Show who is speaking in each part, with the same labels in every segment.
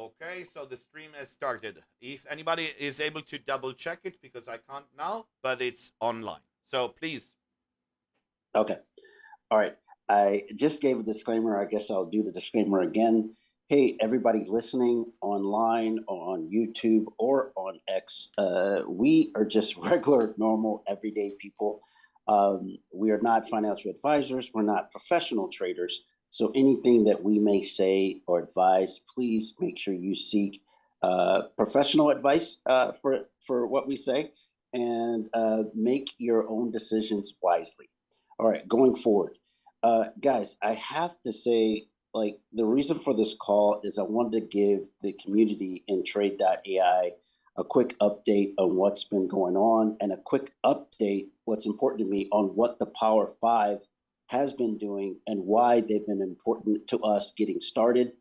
Speaker 1: Okay, so the stream has started. If anybody is able to double check it, because I can't now, but it's online. So please.
Speaker 2: Okay. All right. I just gave a disclaimer. I guess I'll do the disclaimer again. Hey, everybody listening online or on YouTube or on X, we are just regular, normal, everyday people. We are not financial advisors. We're not professional traders. So anything that we may say or advise, please make sure you seek professional advice for what we say, and make your own decisions wisely. All right, going forward. Guys, I have to say, like, the reason for this call is I wanted to give the community in Tr8de.ai a quick update on what's been going on, and a quick update, what's important to me, on what the Power 5 has been doing and why they've been important to us getting started.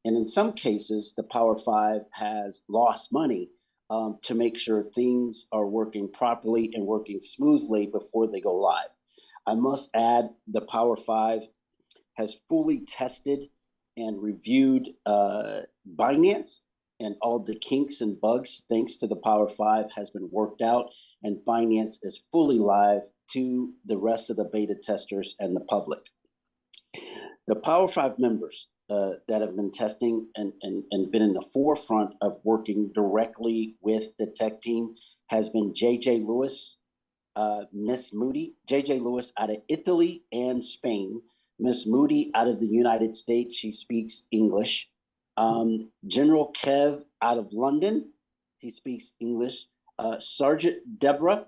Speaker 2: And in some cases, the Power 5 has lost money to make sure things are working properly and working smoothly before they go live. I must add, the Power 5 has fully tested and reviewed Binance, and all the kinks and bugs, thanks to the Power 5, has been worked out, and Binance is fully live to the rest of the beta testers and the public. The Power 5 members that have been testing and been in the forefront of working directly with the tech team has been JJ Lewis, Miss Moody, JJ Lewis out of Italy and Spain, Miss Moody out of the United States, she speaks English, General Kev out of London, he speaks English, Sergeant Deborah,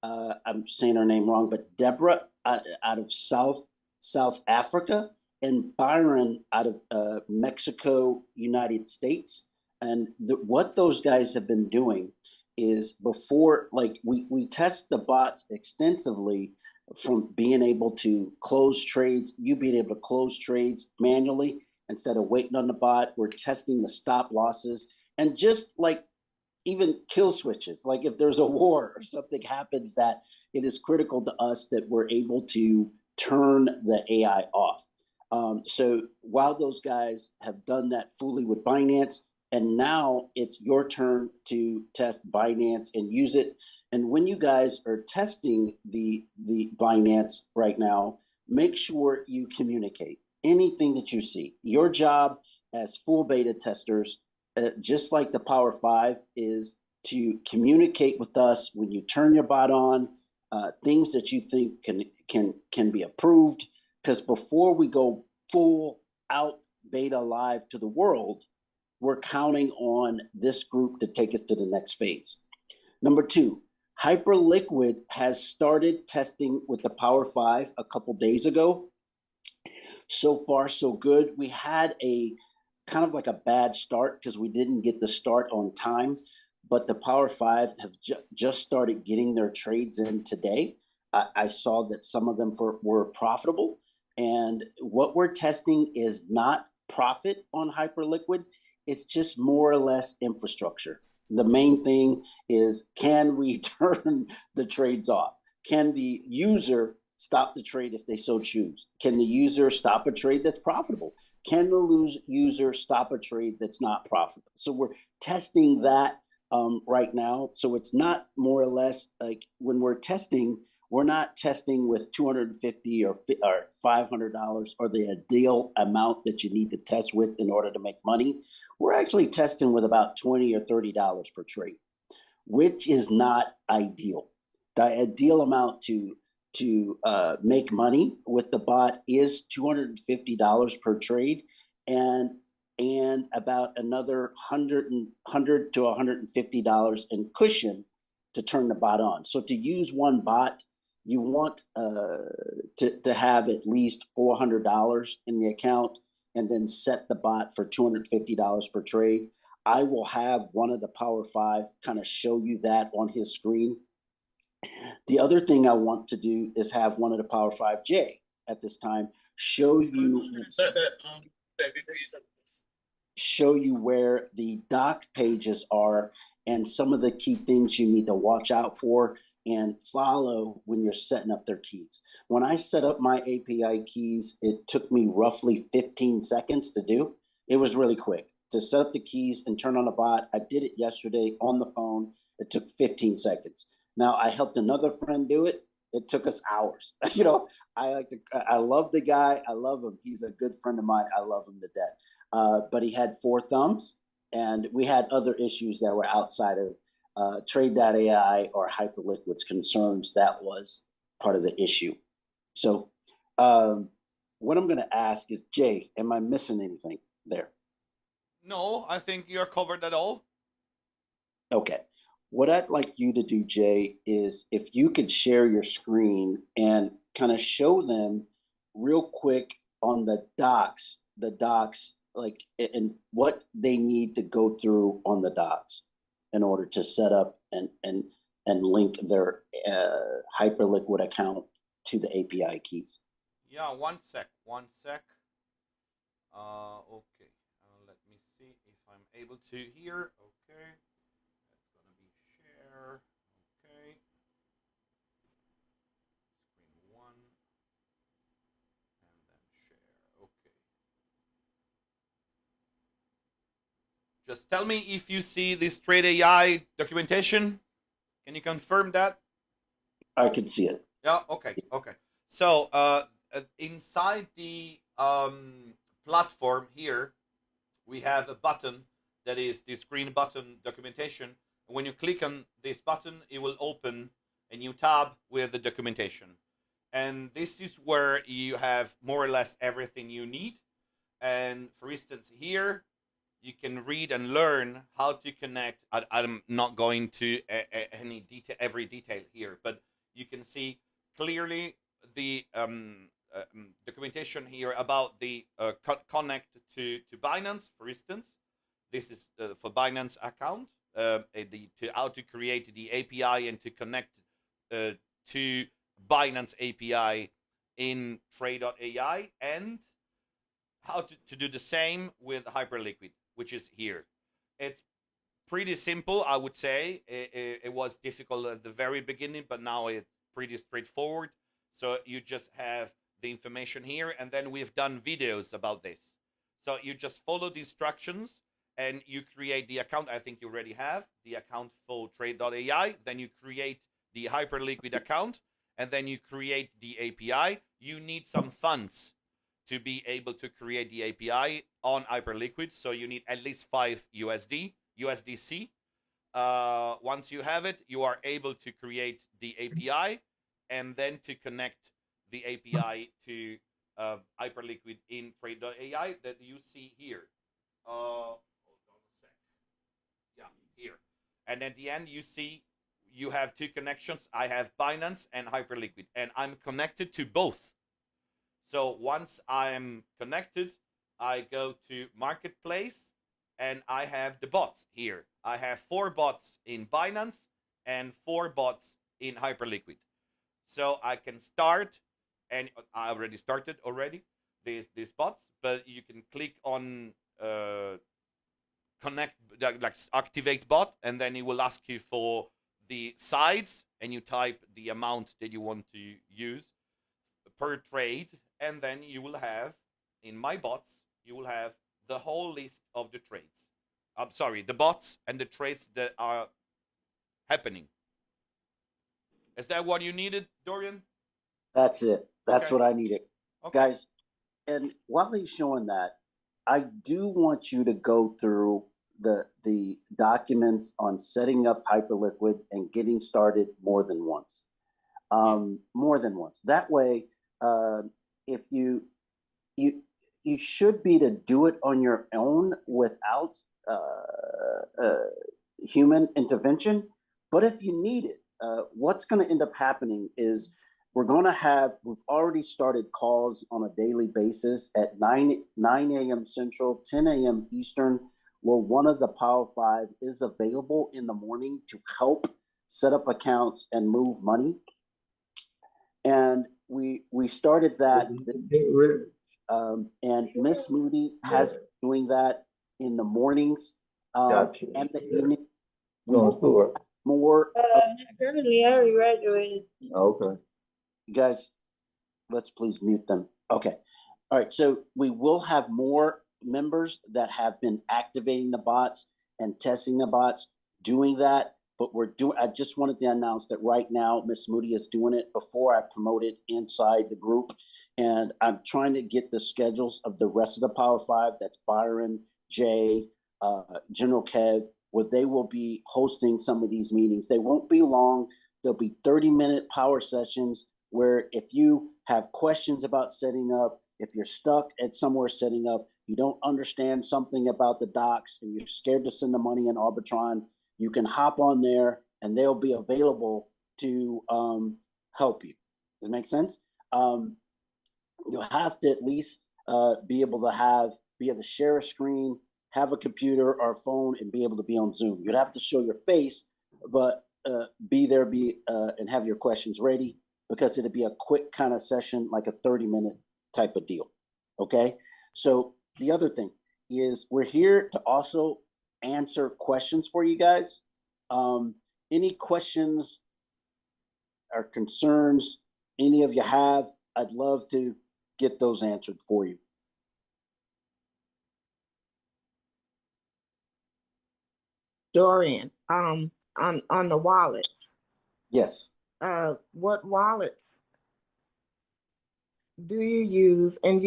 Speaker 2: I'm saying her name wrong, but Deborah out of South Africa, and Byron out of Mexico, United States. And what those guys have been doing is, before, like, we test the bots extensively, from being able to close trades, you being able to close trades manually instead of waiting on the bot. We're testing the stop losses, and just like even kill switches, like if there's a war or something happens, that it is critical to us that we're able to turn the AI off. So while those guys have done that fully with Binance, and now it's your turn to test Binance and use it. And when you guys are testing the Binance right now, make sure you communicate anything that you see. Your job as full beta testers, just like the Power 5, is to communicate with us when you turn your bot on, things that you think can be approved. Because before we go full out beta live to the world, we're counting on this group to take us to the next phase. Number 2, HyperLiquid has started testing with the Power 5 a couple days ago. So far, so good. We had a kind of like a bad start because we didn't get the start on time, but the Power 5 have just started getting their trades in today. I saw that some of them were profitable, and what we're testing is not profit on HyperLiquid. It's just more or less infrastructure. The main thing is, can we turn the trades off? Can the user stop the trade if they so choose? Can the user stop a trade that's profitable? Can the user stop a trade that's not profitable? So we're testing that right now. So it's not more or less like when we're testing, we're not testing with $250 or $500 or the ideal amount that you need to test with in order to make money. We're actually testing with about $20 or $30 per trade, which is not ideal. The ideal amount to make money with the bot is $250 per trade, and about another $100 to $150 in cushion to turn the bot on. So to use one bot, you want to have at least $400 in the account, and then set the bot for $250 per trade. I will have one of the Power 5 kind of show you that on his screen. The other thing I want to do is have one of the Power 5J at this time show you where the doc pages are and some of the key things you need to watch out for and follow when you're setting up their keys. When I set up my API keys, it took me roughly 15 seconds to do. It was really quick. to set up the keys and turn on a bot. I did it yesterday on the phone. It took 15 seconds. Now I helped another friend do it. It took us hours. You know, I love the guy. I love him. He's a good friend of mine. I love him to death. But he had 4 thumbs, and we had other issues that were outside of Tr8de.ai or HyperLiquid's concerns. That was part of the issue. So what I'm going to ask is, Jay, am I missing anything there?
Speaker 1: No, I think you're covered at all.
Speaker 2: Okay. What I'd like you to do, Jay, is if you could share your screen and kind of show them real quick on the docs, like, and what they need to go through on the docs in order to set up and link their HyperLiquid account to the API keys.
Speaker 1: Yeah, one sec. Okay, let me see if I'm able to here. Okay, that's gonna be share. Okay, screen 1, and then share. Okay. Just tell me if you see this Tr8de.ai documentation. Can you confirm that?
Speaker 2: I can see it.
Speaker 1: Yeah, okay. So inside the platform here, we have a button that is this green button, documentation. When you click on this button, it will open a new tab with the documentation. And this is where you have more or less everything you need. And for instance, here, you can read and learn how to connect. I'm not going to every detail here, but you can see clearly the documentation here about the connect to Binance, for instance. This is for Binance account, how to create the API and to connect to Binance API in Tr8de.ai, and how to do the same with HyperLiquid, which is here. It's pretty simple, I would say. It was difficult at the very beginning, but now it's pretty straightforward. So you just have the information here, and then we've done videos about this. So you just follow the instructions and you create the account. I think you already have the account for Tr8de.ai. Then you create the HyperLiquid account, and then you create the API. You need some funds to be able to create the API on HyperLiquid. So you need at least 5 USDC. Once you have it, you are able to create the API and then to connect the API to HyperLiquid in Tr8de.ai that you see here. Hold on a sec. Yeah, here. And at the end, you see you have 2 connections. I have Binance and HyperLiquid, and I'm connected to both. So once I'm connected, I go to Marketplace, and I have the bots here. I have 4 bots in Binance and 4 bots in HyperLiquid. So I can start, and I already started these bots, but you can click on connect, like activate bot, and then it will ask you for the sides, and you type the amount that you want to use per trade, and then you will have, in my bots, you will have the whole list of the trades. I'm sorry, the bots and the trades that are happening. Is that what you needed, Dorian?
Speaker 2: That's it. That's
Speaker 1: okay.
Speaker 2: What I needed. Okay. Guys, and while he's showing that, I do want you to go through the documents on setting up HyperLiquid and getting started more than once. More than once. That way, if you should be to do it on your own without human intervention. But if you need it, what's going to end up happening is we've already started calls on a daily basis at 9 a.m. Central, 10 a.m. Eastern, where one of the Power 5 is available in the morning to help set up accounts and move money. And we started that, and Miss Moody has been doing that in the mornings and the evening. More.
Speaker 3: Currently, I already graduated.
Speaker 2: Okay. You guys, let's please mute them. Okay. All right. So we will have more members that have been activating the bots and testing the bots, doing that. But I just wanted to announce that right now, Miss Moody is doing it before I promote it inside the group. And I'm trying to get the schedules of the rest of the Power Five. That's Byron, Jay, General Kev, where they will be hosting some of these meetings. They won't be long. There'll be 30-minute power sessions where if you have questions about setting up, if you're stuck at somewhere setting up, you don't understand something about the docs and you're scared to send the money in Arbitron, you can hop on there and they'll be available to help you. Does that make sense? You'll have to at least be able to share a screen, have a computer or a phone, and be able to be on Zoom. You'd have to show your face, but be there, and have your questions ready, because it'll be a quick kind of session, like a 30-minute type of deal. Okay. So the other thing is we're here to also answer questions for you guys. Any questions or concerns any of you have, I'd love to get those answered for you.
Speaker 4: Dorian, on the wallets.
Speaker 2: Yes.
Speaker 4: What wallets do you use? And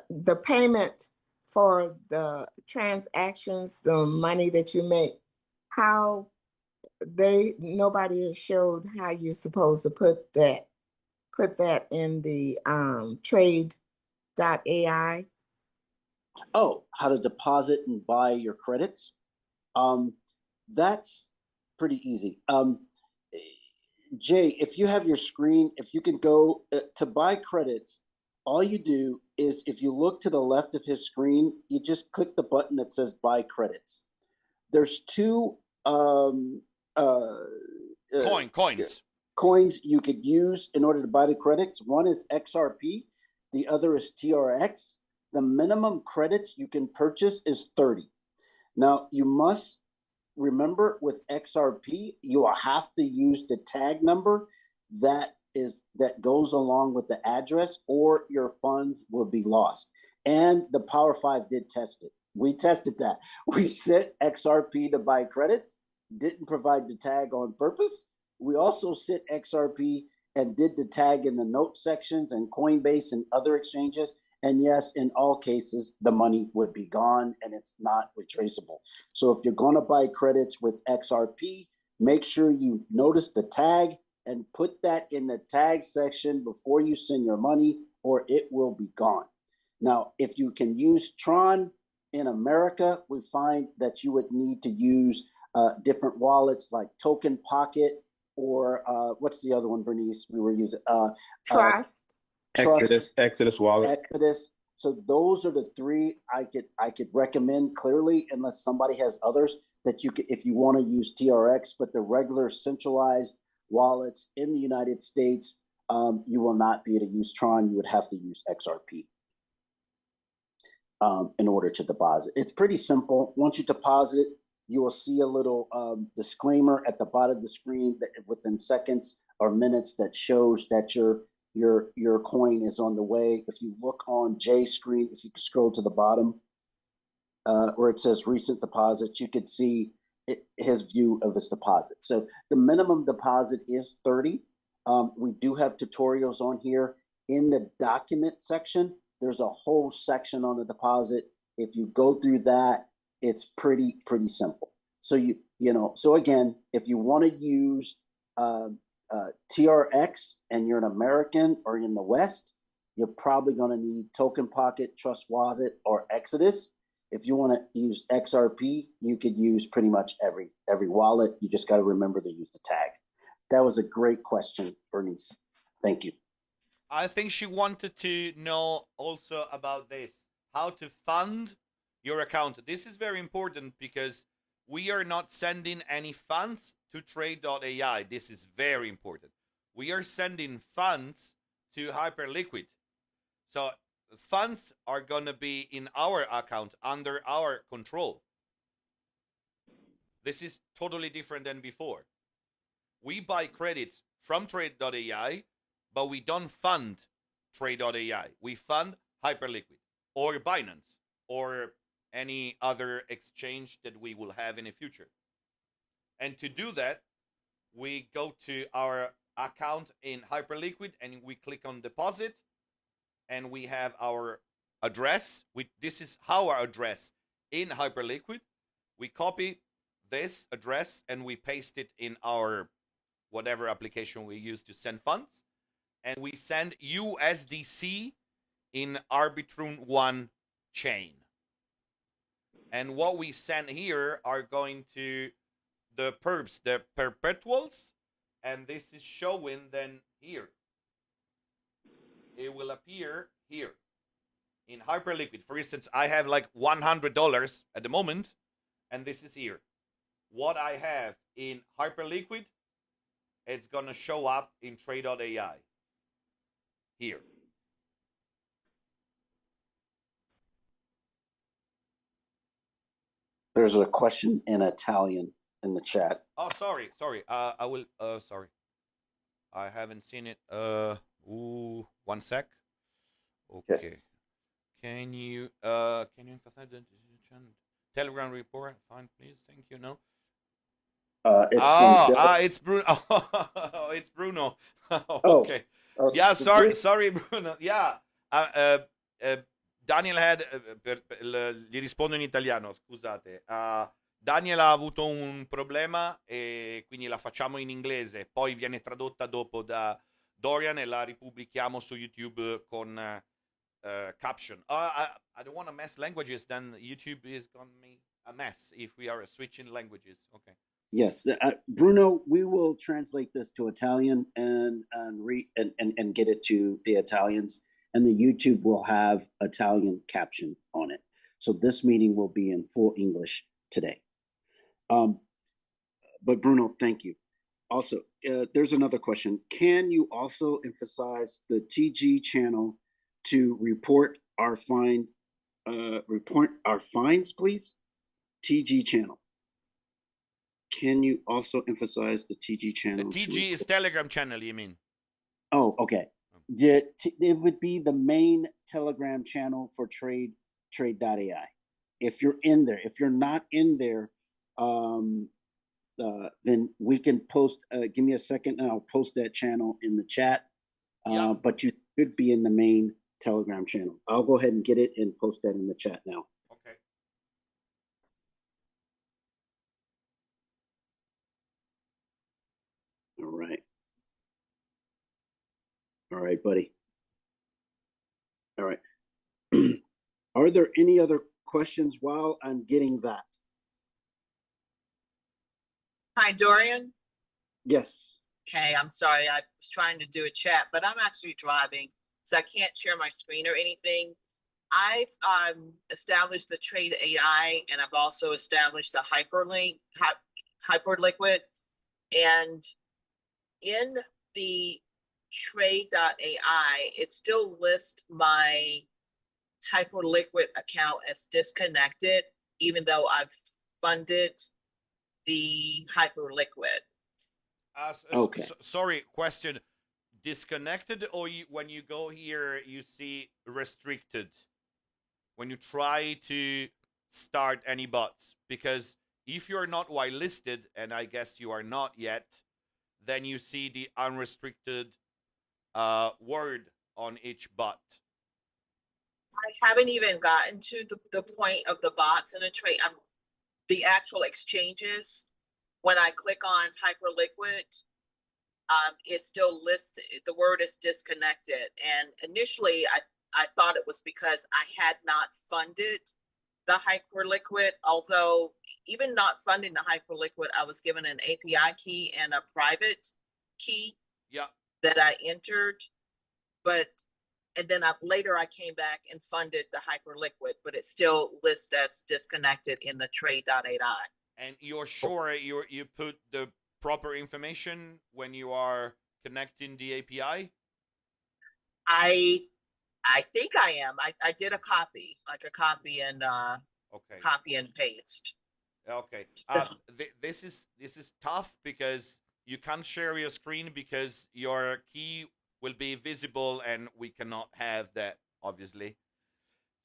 Speaker 4: the payment for the transactions, the money that you make, how nobody has showed how you're supposed to put that in the Tr8de.ai.
Speaker 2: Oh, how to deposit and buy your credits? That's pretty easy. Jay, if you have your screen, if you can go to buy credits, all you do is if you look to the left of his screen, you just click the button that says buy credits. There's two coins you could use in order to buy the credits. One is XRP, the other is TRX. The minimum credits you can purchase is 30. Now, you must remember with XRP, you will have to use the tag number that goes along with the address, or your funds will be lost. And the Power 5 did test it. We tested that. We sent XRP to buy credits, didn't provide the tag on purpose. We also sent XRP and did the tag in the note sections and Coinbase and other exchanges. And yes, in all cases, the money would be gone and it's not retraceable. So if you're going to buy credits with XRP, make sure you notice the tag and put that in the tag section before you send your money, or it will be gone. Now, if you can use Tron in America, we find that you would need to use different wallets like Token Pocket, or what's the other one, Bernice? We were using
Speaker 4: Trust.
Speaker 5: Exodus wallet.
Speaker 2: Exodus. So those are the three I could recommend clearly, unless somebody has others that you could, if you want to use TRX. But the regular centralized wallets in the United States, you will not be able to use Tron. You would have to use XRP in order to deposit. It's pretty simple. Once you deposit it, you will see a little disclaimer at the bottom of the screen that within seconds or minutes that shows that your coin is on the way. If you look on Jay's screen, if you scroll to the bottom where it says recent deposits, you could see his view of his deposit. So the minimum deposit is 30. We do have tutorials on here. In the document section, there's a whole section on the deposit. If you go through that, it's pretty simple. So so again, if you want to use TRX and you're an American or you're in the West, you're probably going to need Token Pocket, Trust Wallet, or Exodus. If you want to use XRP, you could use pretty much every wallet. You just got to remember to use the tag. That was a great question, Bernice. Thank you.
Speaker 1: I think she wanted to know also about this, how to fund your account. This is very important because we are not sending any funds to Tr8de.ai. This is very important. We are sending funds to HyperLiquid. So funds are going to be in our account, under our control. This is totally different than before. We buy credits from Tr8de.ai, but we don't fund Tr8de.ai. We fund HyperLiquid or Binance or any other exchange that we will have in the future. And to do that, we go to our account in HyperLiquid and we click on deposit, and we have our address. This is our address in HyperLiquid. We copy this address and we paste it in our whatever application we use to send funds, and we send USDC in Arbitrum1 chain. And what we send here are going to the perps, the perpetuals, and this is showing then here. It will appear here in HyperLiquid. For instance, I have like $100 at the moment, and this is here. What I have in HyperLiquid, it's gonna show up in Tr8de.ai here.
Speaker 2: There's a question in Italian in the chat.
Speaker 1: Oh, sorry. I will. Sorry, I haven't seen it. One sec. Okay. Can you emphasize the Telegram report? Fine, please. Thank you. No. It's Bruno. Oh, it's Bruno. Okay. Yeah, sorry, Bruno. Yeah. Daniel had. Gli rispondo in italiano, scusate. Daniel ha avuto un problema e quindi la facciamo in inglese. Poi viene tradotta dopo da Dorian e la ripubblichiamo su YouTube con caption. I don't want to mess languages, then YouTube is going to be a mess if we are switching languages. Okay.
Speaker 2: Yes, Bruno, we will translate this to Italian and get it to the Italians, and the YouTube will have Italian caption on it. So this meeting will be in full English today. But Bruno, thank you. Also, there's another question. Can you also emphasize the TG channel to report our fines, please? TG channel. Can you also emphasize the TG channel?
Speaker 1: The TG is Telegram channel, you mean?
Speaker 2: Oh, okay. It would be the main Telegram channel for Tr8de.ai. If you're in there, if you're not in there, then we can post. Give me a second, and I'll post that channel in the chat.
Speaker 1: Yeah.
Speaker 2: But you should be in the main Telegram channel. I'll go ahead and get it and post that in the chat now.
Speaker 1: Okay.
Speaker 2: All right, buddy. All right. Are there any other questions while I'm getting that?
Speaker 6: Hi, Dorian.
Speaker 2: Yes.
Speaker 6: Hey, I'm sorry. I was trying to do a chat, but I'm actually driving, so I can't share my screen or anything. I've established the Tr8de.ai, and I've also established the HyperLiquid. And in the Tr8de.ai, it still lists my HyperLiquid account as disconnected, even though I've funded the HyperLiquid.
Speaker 2: Okay.
Speaker 1: Sorry, question. Disconnected, or when you go here, you see restricted? When you try to start any bots, because if you're not whitelisted, and I guess you are not yet, then you see the unrestricted word on each bot.
Speaker 6: I haven't even gotten to the point of the bots in a trade. The actual exchanges. When I click on HyperLiquid, it still lists, the word is disconnected. And initially, I thought it was because I had not funded the HyperLiquid, although even not funding the HyperLiquid, I was given an API key and a private key that I entered. And then later I came back and funded the HyperLiquid, but it still lists as disconnected in the Tr8de.ai.
Speaker 1: And you're sure you put the proper information when you are connecting the API?
Speaker 6: I think I am. I did a copy, and
Speaker 1: okay.
Speaker 6: Copy and paste.
Speaker 1: Okay. This is tough because you can't share your screen because your key will be visible and we cannot have that, obviously.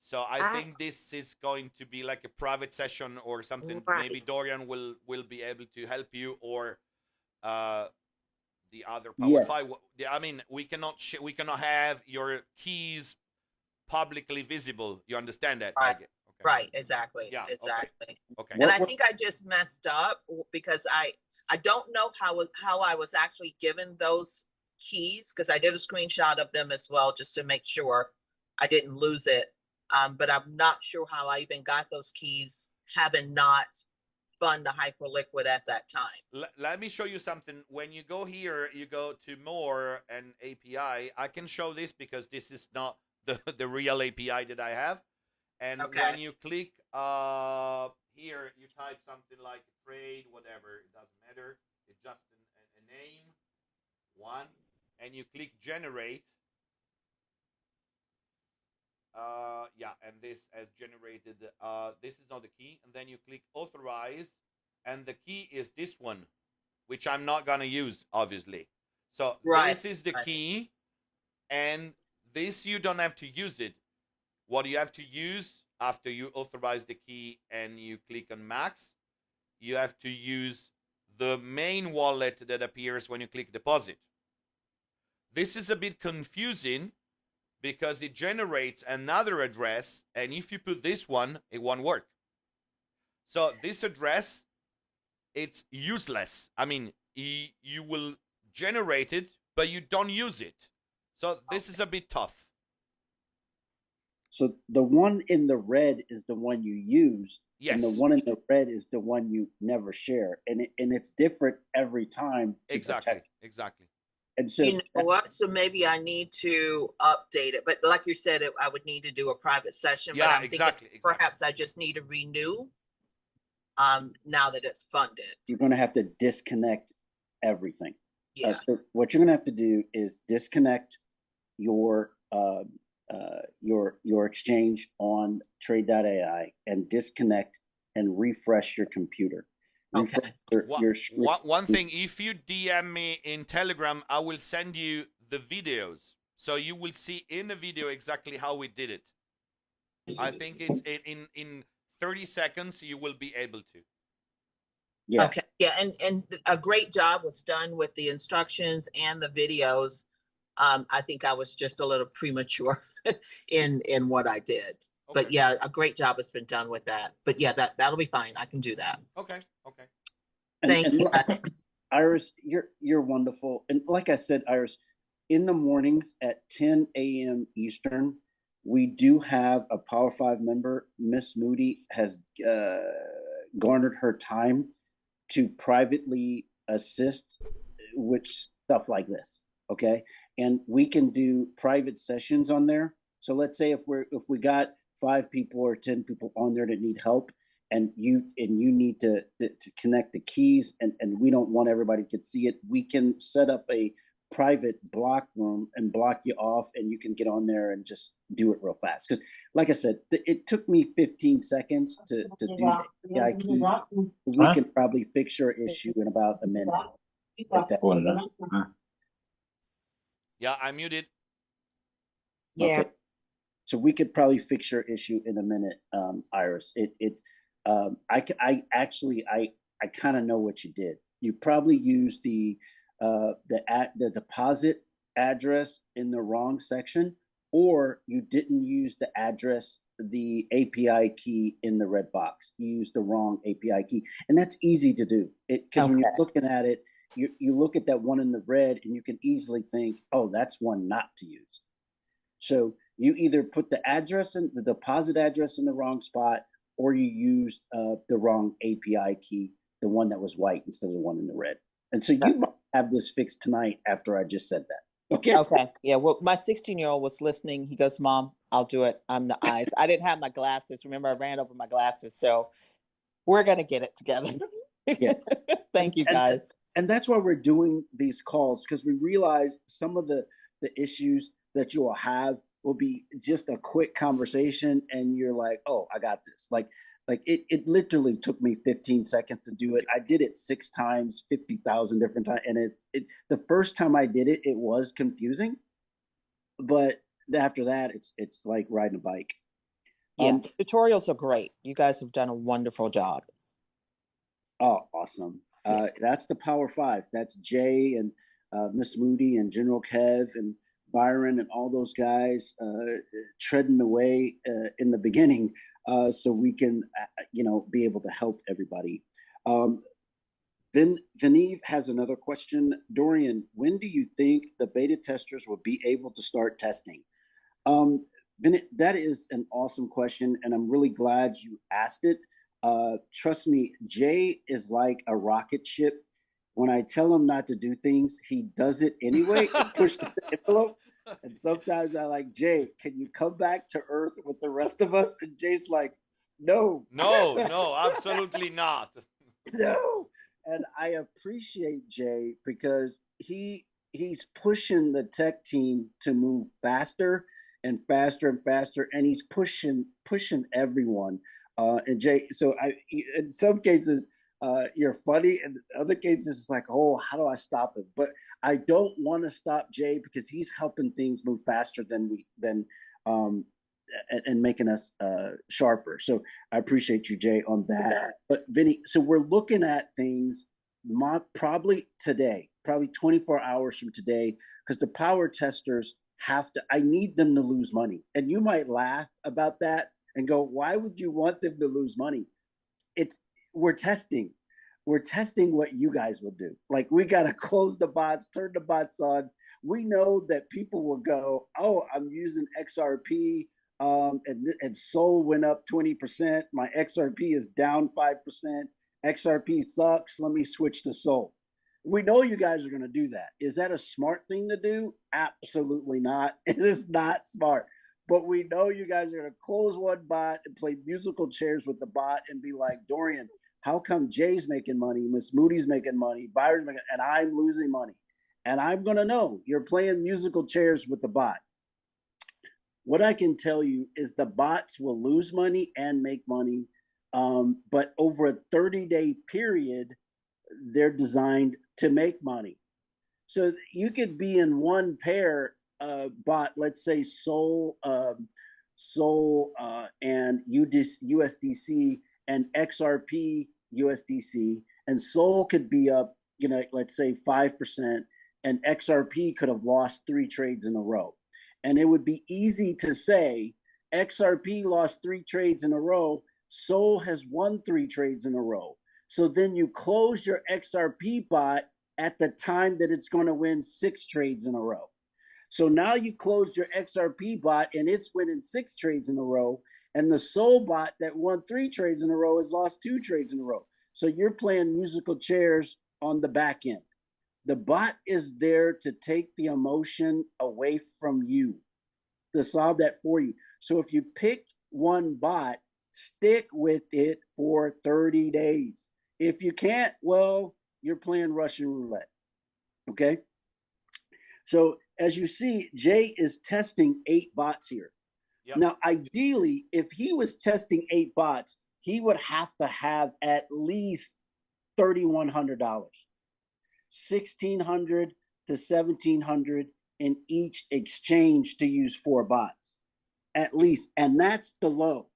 Speaker 1: So I think this is going to be like a private session or something.
Speaker 4: Right.
Speaker 1: Maybe Dorian will be able to help you, or the other
Speaker 2: Yeah.
Speaker 1: I mean, we cannot have your keys publicly visible. You understand that?
Speaker 6: Right.
Speaker 1: Okay.
Speaker 6: Right, exactly.
Speaker 1: Yeah.
Speaker 6: Exactly.
Speaker 1: Okay.
Speaker 6: And I think I just messed up because I don't know how I was actually given those keys, because I did a screenshot of them as well just to make sure I didn't lose it. But I'm not sure how I even got those keys, having not fund the hyperliquid at that time.
Speaker 1: Let me show you something. When you go here, you go to more and API. I can show this because this is not the real API that I have. And when you click here, you type something like trade, whatever, it doesn't matter. It's just a name, one, and you click generate. Yeah, and this has generated, this is not the key. And then you click authorize, and the key is this one, which I'm not going to use, obviously. So this is the key, and this you don't have to use it. What you have to use after you authorize the key and you click on max, you have to use the main wallet that appears when you click deposit. This is a bit confusing because it generates another address, and if you put this one, it won't work. So this address, it's useless. I mean, you will generate it, but you don't use it. So this is a bit tough.
Speaker 2: So the one in the red is the one you use,
Speaker 1: yes,
Speaker 2: and the one in the red is the one you never share, and it's different every time.
Speaker 1: Exactly.
Speaker 2: And so,
Speaker 6: you know what? So maybe I need to update it. But like you said, I would need to do a private session.
Speaker 1: Yeah,
Speaker 6: but I'm
Speaker 1: exactly.
Speaker 6: thinking perhaps I just need to renew. Now that it's funded,
Speaker 2: you're going to have to disconnect everything.
Speaker 6: Yeah.
Speaker 2: So what you're going to have to do is disconnect your exchange on Tr8de.ai and disconnect and refresh your computer.
Speaker 6: Okay.
Speaker 1: One thing, if you DM me in Telegram, I will send you the videos, so you will see in the video exactly how we did it. I think it's in 30 seconds you will be able to.
Speaker 2: Yeah.
Speaker 6: Okay. Yeah, and a great job was done with the instructions and the videos. I think I was just a little premature in what I did. Okay. But yeah, a great job has been done with that. But yeah, that'll be fine. I can do that.
Speaker 1: Okay.
Speaker 6: Thank you.
Speaker 2: Iris, you're wonderful. And like I said, Iris, in the mornings at 10 a.m. Eastern, we do have a Power 5 member. Miss Moody has garnered her time to privately assist with stuff like this. Okay. And we can do private sessions on there. So let's say if we got 5 people or 10 people on there that need help, and you need to connect the keys, and we don't want everybody to see it, we can set up a private block room and block you off, and you can get on there and just do it real fast. Because like I said, it took me 15 seconds to do the AI keys. We can probably fix your issue in about a minute.
Speaker 1: Yeah, I'm muted.
Speaker 4: Yeah.
Speaker 2: Okay. So we could probably fix your issue in a minute, Iris. I kind of know what you did. You probably used the deposit address in the wrong section, or you didn't use the API key in the red box. You used the wrong API key, and that's easy to do. Because when you're looking at it, you look at that one in the red, and you can easily think, oh, that's one not to use. So you either put the deposit address in the wrong spot, or you used the wrong API key, the one that was white instead of the one in the red. And so you might have this fixed tonight after I just said that. Okay.
Speaker 6: Okay. Yeah. Well, my 16-year-old was listening. He goes, "Mom, I'll do it. I'm the eyes." I didn't have my glasses. Remember, I ran over my glasses. So we're going to get it together.
Speaker 2: Yeah.
Speaker 6: Thank you, guys.
Speaker 2: And that's why we're doing these calls, because we realize some of the issues that you will have will be just a quick conversation, and you're like, oh, I got this. Like it literally took me 15 seconds to do it. I did it 6 times, 50,000 different times. And the first time I did it, it was confusing. But after that, it's like riding a bike.
Speaker 6: Yeah, tutorials are great. You guys have done a wonderful job.
Speaker 2: Oh, awesome. That's the Power Five. That's Jay and Miss Moody and General Kev and Byron and all those guys treading away in the beginning so we can, be able to help everybody. Then Vineve has another question. Dorian, when do you think the beta testers will be able to start testing? That is an awesome question, and I'm really glad you asked it. Trust me, Jay is like a rocket ship. When I tell him not to do things, he does it anyway and pushes the envelope. And sometimes I like, Jay, can you come back to Earth with the rest of us? And Jay's like, no.
Speaker 1: No, absolutely not.
Speaker 2: No. And I appreciate Jay because he's pushing the tech team to move faster and faster and faster, and he's pushing everyone. And Jay, so in some cases you're funny, and in other cases it's like, oh, how do I stop him? But I don't want to stop Jay because he's helping things move faster than and making us sharper. So I appreciate you, Jay, on that. But Vinny, so we're looking at things probably today, probably 24 hours from today, because the power testers I need them to lose money. And you might laugh about that and go, why would you want them to lose money? We're testing what you guys will do. Like, we got to close the bots, turn the bots on. We know that people will go, oh, I'm using XRP, and Sol went up 20%. My XRP is down 5%. XRP sucks. Let me switch to Sol. We know you guys are going to do that. Is that a smart thing to do? Absolutely not. It is not smart. But we know you guys are going to close one bot and play musical chairs with the bot and be like, Dorian, how come Jay's making money, Miss Moody's making money, Byron's making, and I'm losing money? And I'm going to know you're playing musical chairs with the bot. What I can tell you is the bots will lose money and make money. But over a 30-day period, they're designed to make money. So you could be in one pair bot, let's say Sol and USDC and XRP USDC, and Sol could be up, let's say 5%, and XRP could have lost 3 trades in a row. And it would be easy to say XRP lost 3 trades in a row, Sol has won 3 trades in a row. So then you close your XRP bot at the time that it's going to win 6 trades in a row. So now you closed your XRP bot and it's winning 6 trades in a row. And the Sol bot that won 3 trades in a row has lost 2 trades in a row. So you're playing musical chairs on the back end. The bot is there to take the emotion away from you, to solve that for you. So if you pick one bot, stick with it for 30 days. If you can't, well, you're playing Russian roulette. Okay? So as you see, Jay is testing 8 bots here. Yep. Now, ideally, if he was testing 8 bots, he would have to have at least $3,100, $1,600 to $1,700 in each exchange to use 4 bots, at least. And that's the low.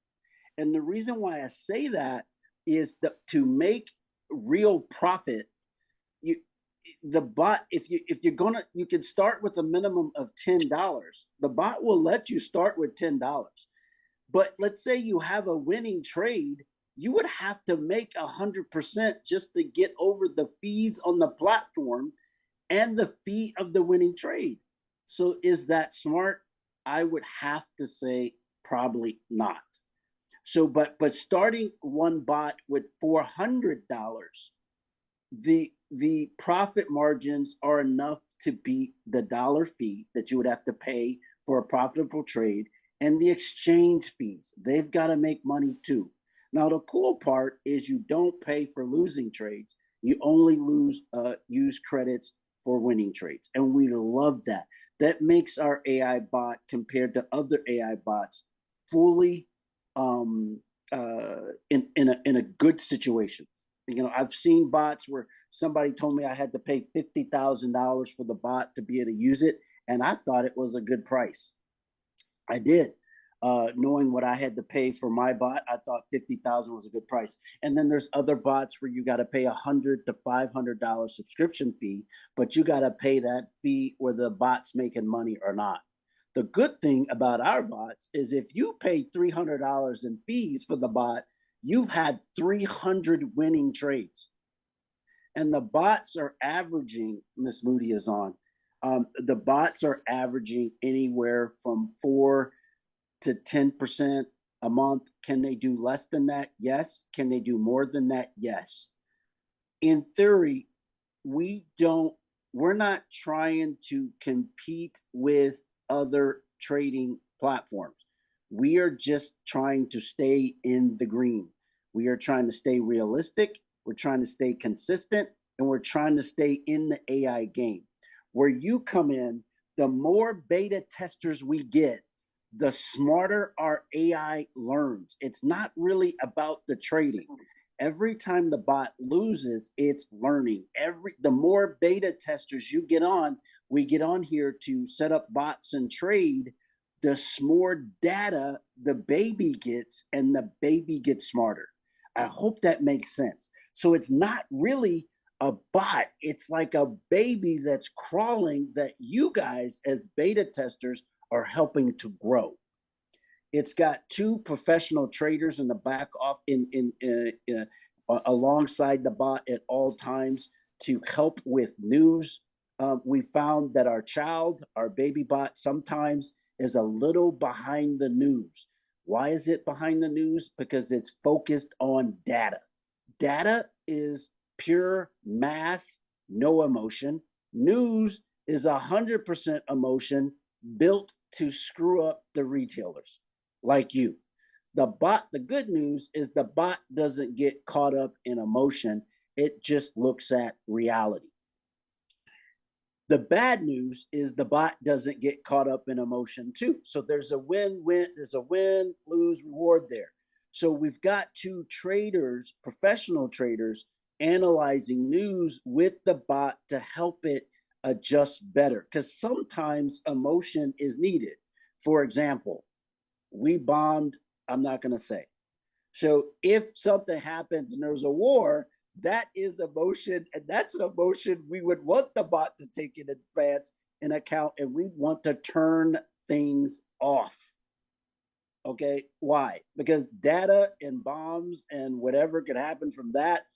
Speaker 2: And the reason why I say that is that to make real profit, the bot, if you're gonna, you can start with a minimum of $10. The bot will let you start with $10. But let's say you have a winning trade, you would have to make 100% just to get over the fees on the platform and the fee of the winning trade. So is that smart? I would have to say probably not. So, but starting one bot with $400, the profit margins are enough to beat the dollar fee that you would have to pay for a profitable trade and the exchange fees. They've got to make money too. Now, the cool part is you don't pay for losing trades. You only use credits for winning trades. And we love that. That makes our AI bot compared to other AI bots fully in a good situation. I've seen bots where somebody told me I had to pay $50,000 for the bot to be able to use it, and I thought it was a good price. I did. knowing what I had to pay for my bot, I thought 50,000 was a good price. And then there's other bots where you got to pay $100 to $500 subscription fee, but you got to pay that fee whether the bot's making money or not. The good thing about our bots is if you pay $300 in fees for the bot, you've had 300 winning trades. And the bots are averaging, Miss Moody is on, the bots are averaging anywhere from 4 to 10% a month. Can they do less than that? Yes. Can they do more than that? Yes. In theory, we're not trying to compete with other trading platforms. We are just trying to stay in the green. We are trying to stay realistic. We're trying to stay consistent, and we're trying to stay in the AI game. Where you come in, the more beta testers we get, the smarter our AI learns. It's not really about the trading. Every time the bot loses, it's learning. The more beta testers you get on, we get on here to set up bots and trade, the more data the baby gets, and the baby gets smarter. I hope that makes sense. So it's not really a bot. It's like a baby that's crawling that you guys as beta testers are helping to grow. It's got 2 professional traders in the back off alongside the bot at all times to help with news. We found that our baby bot sometimes is a little behind the news. Why is it behind the news? Because it's focused on data. Data is pure math, no emotion. News is 100% emotion built to screw up the retailers like you. The good news is the bot doesn't get caught up in emotion. It just looks at reality. The bad news is the bot doesn't get caught up in emotion too. So there's a win-win, there's a win-lose reward there. So we've got 2 traders, professional traders, analyzing news with the bot to help it adjust better. Because sometimes emotion is needed. For example, we bombed, I'm not going to say. So if something happens and there's a war, that is emotion, and that's an emotion we would want the bot to take in advance in account, and we want to turn things off. Okay, why? Because data and bombs and whatever could happen from that,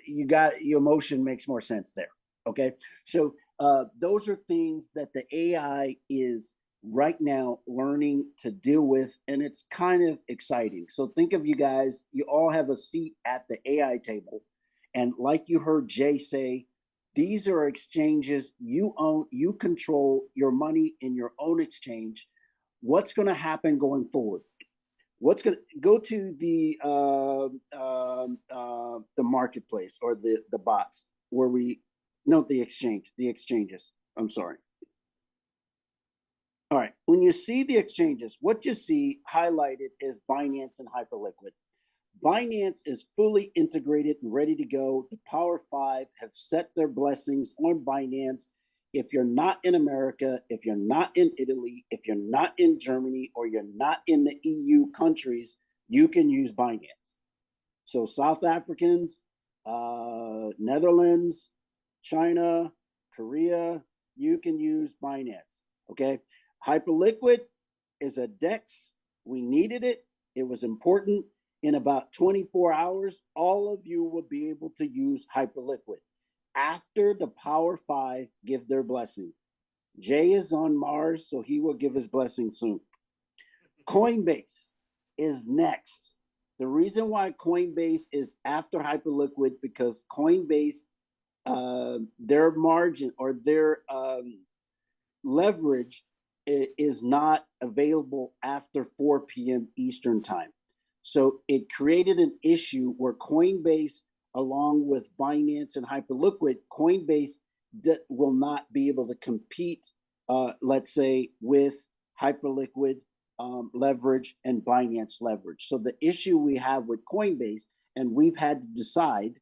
Speaker 2: your emotion makes more sense there. Okay, so those are things that the AI is right now learning to deal with, and it's kind of exciting. So think of you guys, you all have a seat at the AI table, and like you heard Jay say, these are exchanges you own, you control your money in your own exchange. What's going to happen going forward? What's going to go to the marketplace or the bots where the exchanges. I'm sorry. All right, when you see the exchanges, what you see highlighted is Binance and HyperLiquid. Binance is fully integrated and ready to go. The Power 5 have set their blessings on Binance. If you're not in America, if you're not in Italy, if you're not in Germany, or you're not in the EU countries, you can use Binance. So South Africans, Netherlands, China, Korea, you can use Binance, okay? HyperLiquid is a DEX. We needed it. It was important. In about 24 hours, all of you will be able to use HyperLiquid after the Power 5 give their blessing. Jay is on Mars, so he will give his blessing soon. Coinbase is next. The reason why Coinbase is after HyperLiquid, because Coinbase, their margin or their leverage is not available after 4 p.m. Eastern time. So it created an issue where Coinbase, along with Binance and HyperLiquid, Coinbase will not be able to compete, let's say, with HyperLiquid leverage and Binance leverage. So the issue we have with Coinbase, and we've had to decide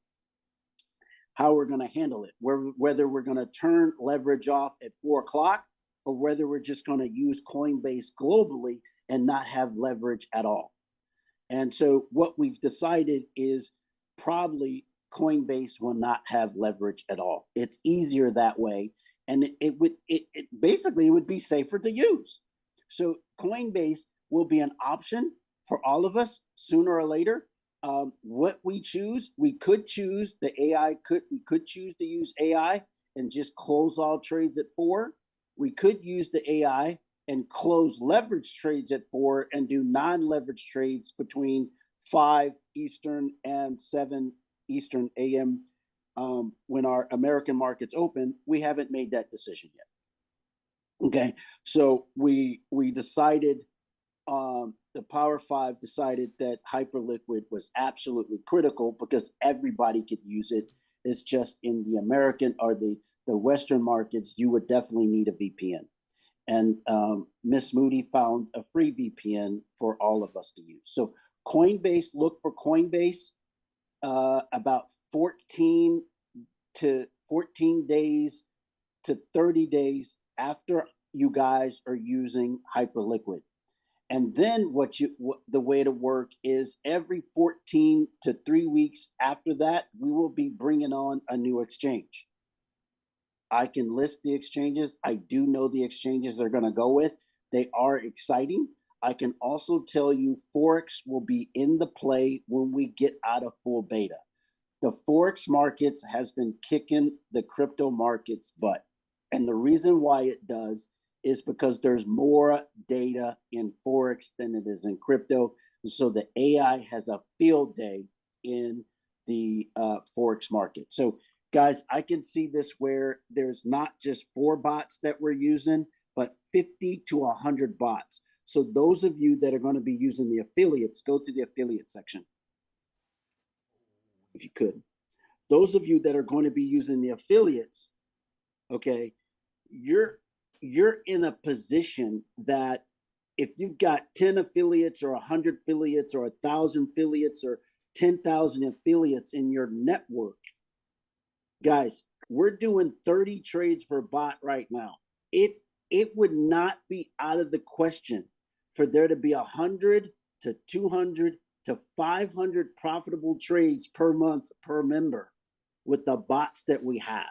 Speaker 2: how we're going to handle it, whether we're going to turn leverage off at 4 o'clock or whether we're just going to use Coinbase globally and not have leverage at all. And so what we've decided is probably Coinbase will not have leverage at all. It's easier that way, and it would be safer to use. So Coinbase will be an option for all of us sooner or later. What we choose, we could choose the AI. We could choose to use AI and just close all trades at 4. We could use the AI and close leverage trades at 4 and do non-leverage trades between 5 Eastern and 7 Eastern AM when our American markets open. We haven't made that decision yet. Okay, so we decided, the Power 5 decided that hyperliquid was absolutely critical because everybody could use it. It's just in the American or the Western markets, you would definitely need a VPN. And Miss Moody found a free VPN for all of us to use. So Coinbase, look for Coinbase about 14 days to 30 days after you guys are using hyperliquid. And then the way to work is every 14 to 3 weeks after that, we will be bringing on a new exchange. I can list the exchanges. I do know the exchanges they're going to go with. They are exciting. I can also tell you Forex will be in the play when we get out of full beta. The Forex markets has been kicking the crypto markets butt. And the reason why it does is because there's more data in Forex than it is in crypto. So the AI has a field day in the Forex market. So guys, I can see this where there's not just 4 bots that we're using, but 50 to 100 bots. So those of you that are going to be using the affiliates, go to the affiliate section, if you could. Those of you that are going to be using the affiliates, okay, you're in a position that if you've got 10 affiliates or 100 affiliates or 1,000 affiliates or 10,000 affiliates in your network, guys, we're doing 30 trades per bot right now. It would not be out of the question for there to be 100 to 200 to 500 profitable trades per month per member with the bots that we have.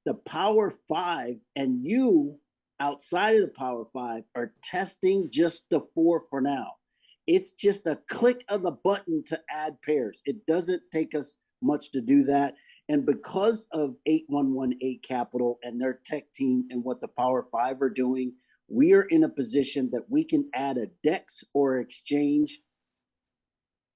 Speaker 2: The Power 5 and you outside of the Power 5 are testing just the 4 for now. It's just a click of the button to add pairs. It doesn't take us much to do that. And because of 8118 Capital and their tech team and what the Power 5 are doing, we are in a position that we can add a DEX or exchange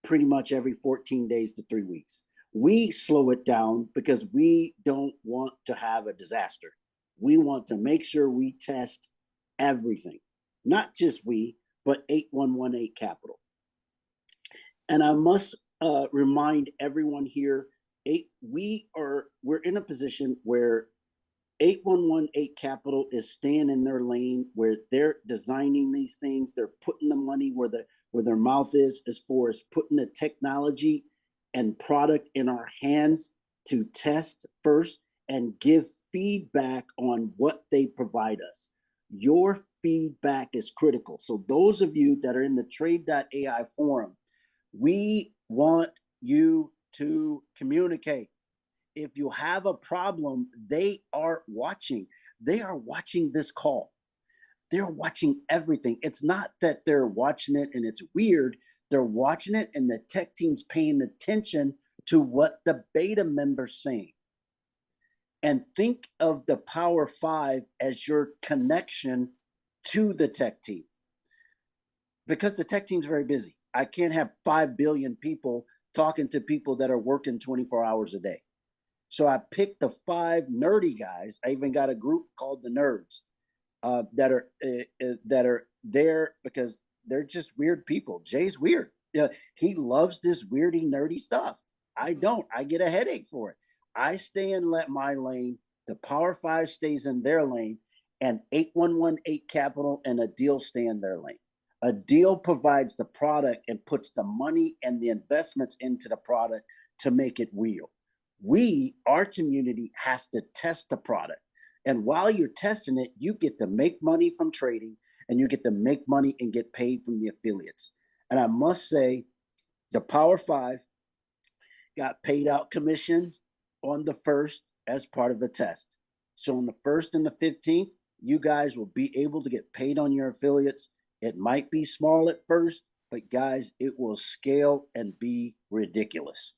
Speaker 2: pretty much every 14 days to 3 weeks. We slow it down because we don't want to have a disaster. We want to make sure we test everything, not just we, but 8118 Capital. And I must remind everyone here, we're in a position where 8118 Capital is staying in their lane, where they're designing these things. They're putting the money where their mouth is, as far as putting the technology and product in our hands to test first and give feedback on what they provide us. Your feedback is critical. So those of you that are in the Tr8de.ai forum, we want you to communicate. If you have a problem, they are watching. They are watching this call. They're watching everything. It's not that they're watching it and it's weird. They're watching it and the tech team's paying attention to what the beta member's saying. And think of the Power 5 as your connection to the tech team. Because the tech team's very busy. I can't have 5 billion people talking to people that are working 24 hours a day. So I picked the 5 nerdy guys. I even got a group called the Nerds that are there because they're just weird people. Jay's weird. He loves this weirdy, nerdy stuff. I don't. I get a headache for it. I stay in my lane. The Power 5 stays in their lane, and 8118 Capital and a deal stay in their lane. A deal provides the product and puts the money and the investments into the product to make it real. Our community has to test the product. And while you're testing it, you get to make money from trading, and you get to make money and get paid from the affiliates. And I must say, the Power 5 got paid out commissions on the 1st as part of the test. So on the 1st and the 15th, you guys will be able to get paid on your affiliates. It might be small at first, but guys, it will scale and be ridiculous.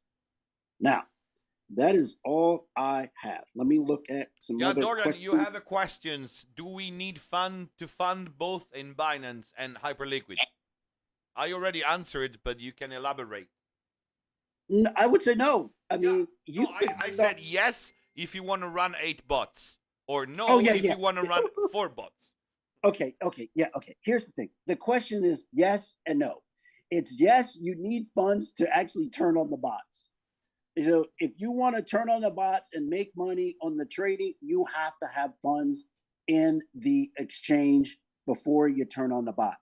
Speaker 2: Now, that is all I have. Let me look at some other
Speaker 1: Dorian,
Speaker 2: questions.
Speaker 1: you have a questions. Do we need fund to fund both in Binance and HyperLiquid? I already answered, but you can elaborate.
Speaker 2: I would say no. I mean,
Speaker 1: I said yes if you want to run 8 bots, or no if you want to run 4 bots.
Speaker 2: Okay. Here's the thing. The question is yes and no. It's yes, you need funds to actually turn on the bots. You know, if you want to turn on the bots and make money on the trading, you have to have funds in the exchange before you turn on the bot.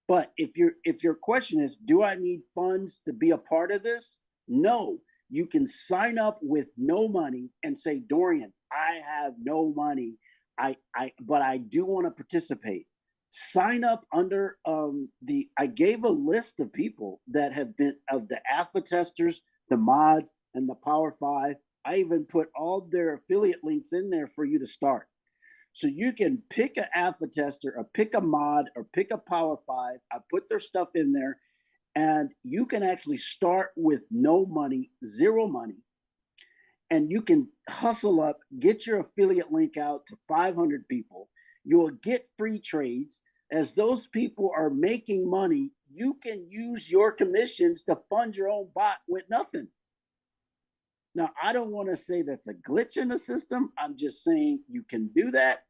Speaker 2: But if your question is, do I need funds to be a part of this? No, you can sign up with no money and say, Dorian, I have no money. But I do want to participate. Sign up under I gave a list of people that have been of the alpha testers, the mods, and the Power 5. I even put all their affiliate links in there for you to start. So you can pick an alpha tester or pick a mod or pick a Power 5. I put their stuff in there, and you can actually start with no money, 0 money, and you can hustle up, get your affiliate link out to 500 people. You'll get free trades. As those people are making money, you can use your commissions to fund your own bot with nothing. Now, I don't want to say that's a glitch in the system. I'm just saying you can do that.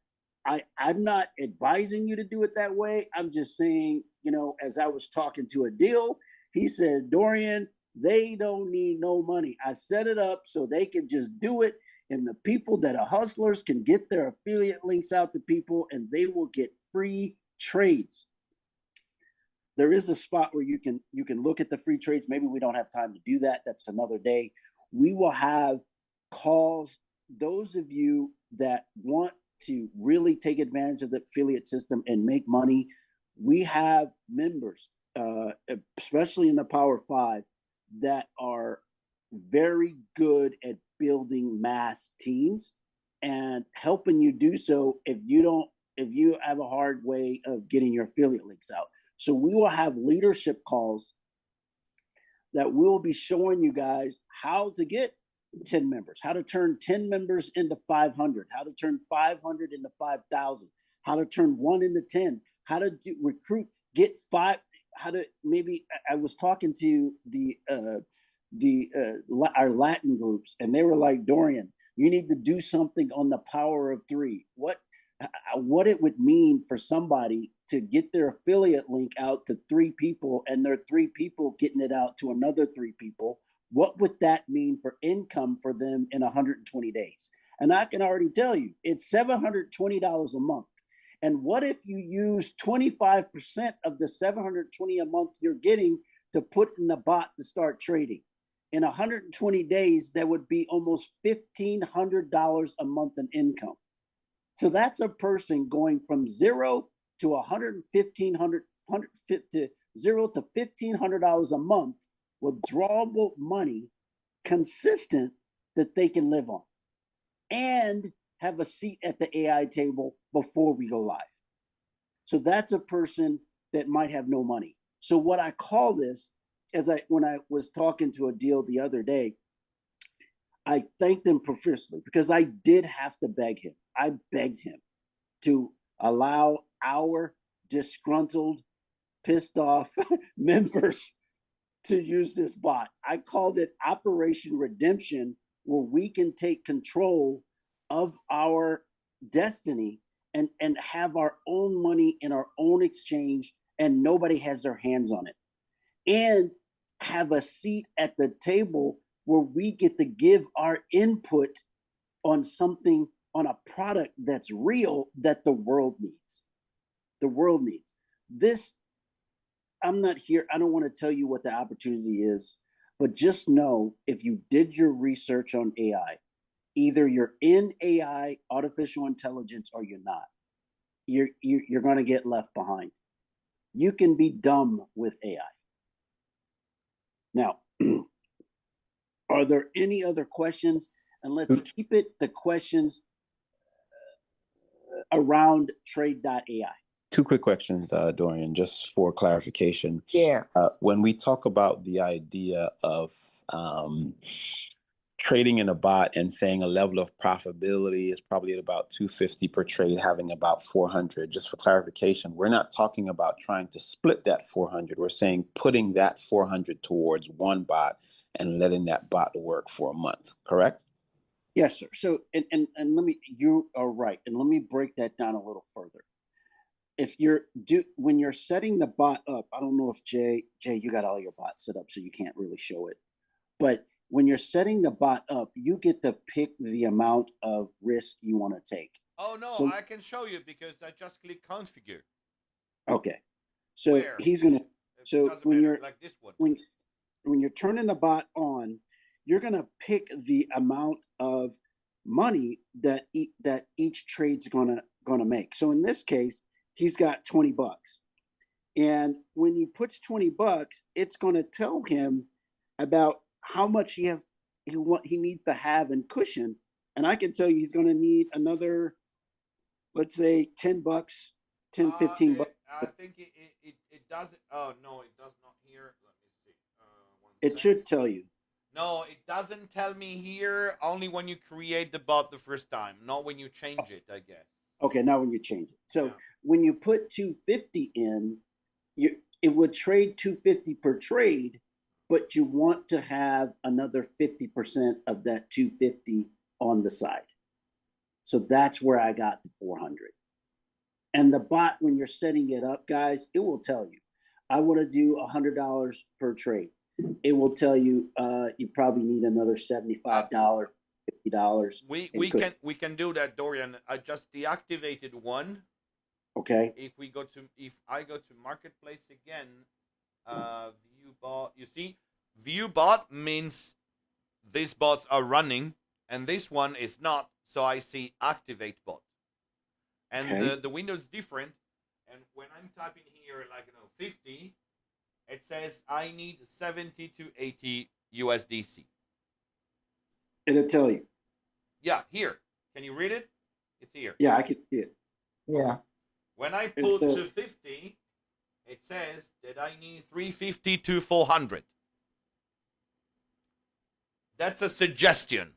Speaker 2: I'm not advising you to do it that way. I'm just saying, you know, as I was talking to Adil, he said, Dorian, they don't need no money. I set it up so they can just do it. And the people that are hustlers can get their affiliate links out to people, and they will get free trades. There is a spot where you can look at the free trades. Maybe we don't have time to do that. That's another day. We will have calls. Those of you that want to really take advantage of the affiliate system and make money, we have members, especially in the Power 5, that are very good at building mass teams and helping you do so if you have a hard way of getting your affiliate links out. So we will have leadership calls that we'll be showing you guys how to get 10 members, how to turn 10 members into 500, how to turn 500 into 5,000, how to turn 1 into 10, how to recruit, get 5, how to maybe. I was talking to our Latin groups, and they were like, Dorian, you need to do something on the power of 3. What it would mean for somebody to get their affiliate link out to 3 people, and their 3 people getting it out to another 3 people. What would that mean for income for them in 120 days? And I can already tell you, it's $720 a month. And what if you use 25% of the $720 a month you're getting to put in the bot to start trading? In 120 days, that would be almost $1,500 a month in income. So that's a person going from 0 to $1,500 to $1,500 a month withdrawable money, consistent, that they can live on and have a seat at the AI table before we go live. So that's a person that might have no money. So what I call this, when I was talking to Adil the other day, I thanked him profusely because I did have to beg him. I begged him to allow our disgruntled, pissed off members to use this bot. I called it Operation Redemption, where we can take control of our destiny and have our own money in our own exchange, and nobody has their hands on it. And have a seat at the table where we get to give our input on something, on a product that's real, that the world needs. The world needs. This, I'm not here, I don't want to tell you what the opportunity is, but just know, if you did your research on AI, either you're in AI, artificial intelligence, or you're not. You're going to get left behind. You can be dumb with AI. Now, are there any other questions? And let's keep the questions around Tr8de.ai.
Speaker 5: Two quick questions, Dorian, just for clarification.
Speaker 4: Yes.
Speaker 5: When we talk about the idea of trading in a bot and saying a level of profitability is probably at about 250 per trade, having about 400, just for clarification, we're not talking about trying to split that 400. We're saying putting that 400 towards one bot and letting that bot work for a month, correct?
Speaker 2: Yes, sir. So, and let me, you are right. And let me break that down a little further. If when you're setting the bot up, I don't know if Jay, you got all your bots set up, so you can't really show it. But when you're setting the bot up, you get to pick the amount of risk you want to take.
Speaker 1: Oh no,
Speaker 2: so,
Speaker 1: I can show you because I just click configure.
Speaker 2: Okay. So
Speaker 1: Where?
Speaker 2: he's gonna. So when you're
Speaker 1: like this one.
Speaker 2: When you're turning the bot on, you're gonna pick the amount of money that each trade's gonna make. So in this case, he's got $20, and when he puts $20, it's gonna tell him about how much he needs to have in cushion. And I can tell you he's going to need another, let's say, $10, 10, 15 bucks.
Speaker 1: I think it doesn't. Oh no, it does not here. Let me see.
Speaker 2: It should tell you.
Speaker 1: No, it doesn't tell me here. Only when you create the bot the first time, not when you change it, I guess.
Speaker 2: Okay, now when you change it. So when you put 250 in, it would trade 250 per trade, but you want to have another 50% of that 250 on the side. So that's where I got the 400. And the bot, when you're setting it up, guys, it will tell you, I want to do $100 per trade. It will tell you, you probably need another $75, $50.
Speaker 1: We can do that, Dorian. I just deactivated one.
Speaker 2: Okay.
Speaker 1: If I go to marketplace again, view bot, you see, view bot means these bots are running and this one is not, so I see activate bot, and the window is different. And when I'm typing here, like 50, it says I need 70 to 80 USDC.
Speaker 2: It'll tell you.
Speaker 1: Yeah, here. Can you read it? It's here.
Speaker 2: Yeah, I can see it.
Speaker 4: Yeah.
Speaker 1: When I pull to 50, it says that I need 350 to 400. That's a suggestion.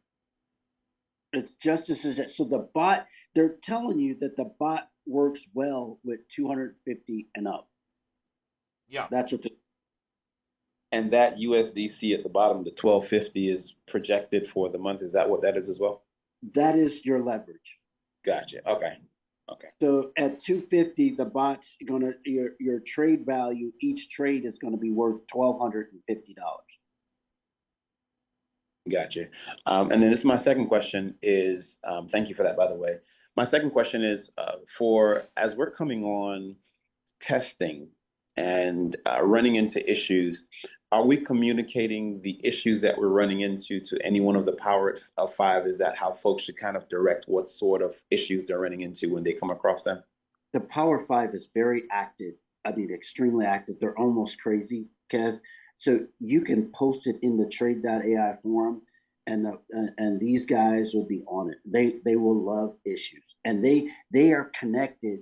Speaker 2: It's just a suggestion. So the bot, they're telling you that the bot works well with 250 and up.
Speaker 1: Yeah.
Speaker 2: That's what.
Speaker 5: And that USDC at the bottom, the 1250, is projected for the month. Is that what that is as well?
Speaker 2: That is your leverage.
Speaker 5: Gotcha. Okay. Okay.
Speaker 2: So at 250, the bot's gonna your trade value, each trade is gonna be worth $1,250.
Speaker 5: Gotcha. And then this is my second question is, thank you for that, by the way. My second question is as we're coming on testing and running into issues, are we communicating the issues that we're running into to any one of the Power of Five? Is that how folks should kind of direct what sort of issues they're running into when they come across them?
Speaker 2: The Power Five is very active. I mean, extremely active. They're almost crazy, Kev. So you can post it in the Tr8de.ai forum, and these guys will be on it. They will love issues, and they are connected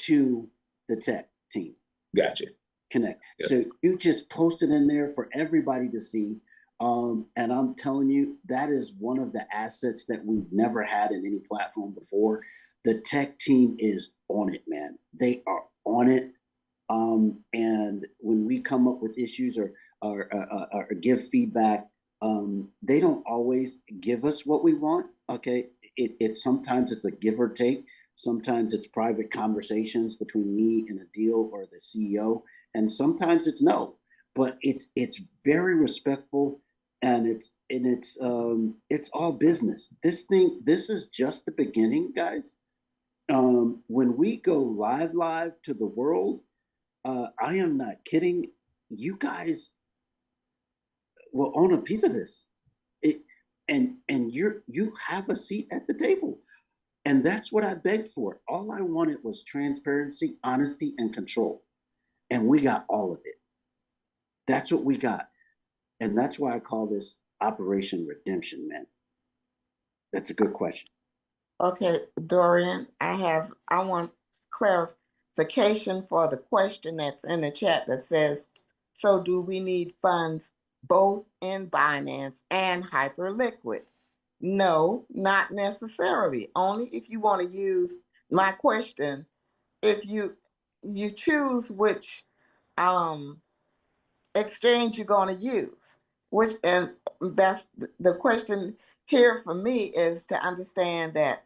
Speaker 2: to the tech team.
Speaker 5: Gotcha.
Speaker 2: Connect.
Speaker 5: Yep.
Speaker 2: So you just post it in there for everybody to see. And I'm telling you, that is one of the assets that we've never had in any platform before. The tech team is on it, man. They are on it. And when we come up with issues or give feedback, they don't always give us what we want. Okay. It's sometimes it's a give or take. Sometimes it's private conversations between me and a deal or the CEO. And sometimes it's no, but it's very respectful, and it's all business. This is just the beginning, guys. When we go live to the world, I am not kidding. You guys will own a piece of this. and you have a seat at the table. And that's what I begged for. All I wanted was transparency, honesty, and control. And we got all of it. That's what we got. And that's why I call this Operation Redemption, man. That's a good question.
Speaker 4: Okay, Dorian, I want clarification for the question that's in the chat that says, so do we need funds both in Binance and HyperLiquid? No, not necessarily. Only if you want to use my question, if you choose which exchange you're going to use, and that's the question here for me, is to understand that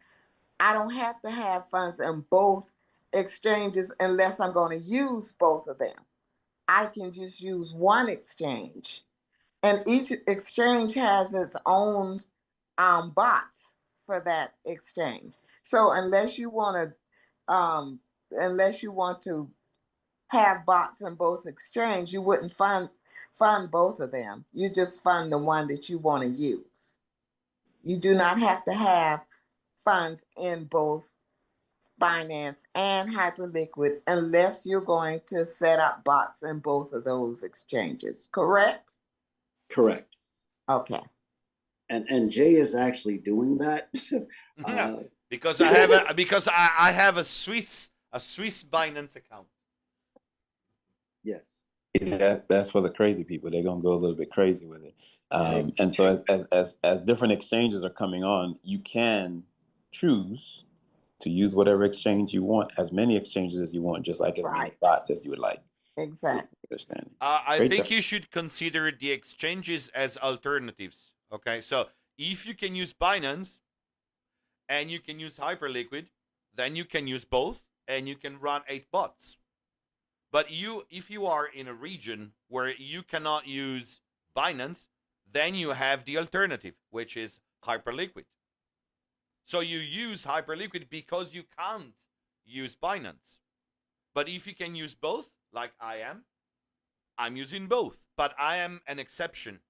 Speaker 4: I don't have to have funds in both exchanges unless I'm going to use both of them. I can just use one exchange, and each exchange has its own bots for that exchange. So unless you want to have bots in both exchange, you wouldn't fund both of them. You just fund the one that you want to use. You do not have to have funds in both Binance and HyperLiquid unless you're going to set up bots in both of those exchanges, correct?
Speaker 2: Correct.
Speaker 4: Okay.
Speaker 2: And Jay is actually doing that.
Speaker 1: Because I have a Swiss Binance account.
Speaker 2: Yes.
Speaker 5: Yeah, that's for the crazy people. They're gonna go a little bit crazy with it. And so as different exchanges are coming on, you can choose to use whatever exchange you want, as many exchanges as you want, just like as many bots as you would like.
Speaker 4: Exactly.
Speaker 5: Understand?
Speaker 1: I think you should consider the exchanges as alternatives. Okay, so if you can use Binance and you can use HyperLiquid, then you can use both and you can run 8 bots. But if you are in a region where you cannot use Binance, then you have the alternative, which is HyperLiquid. So you use HyperLiquid because you can't use Binance. But if you can use both, like I'm using both. But I am an exception.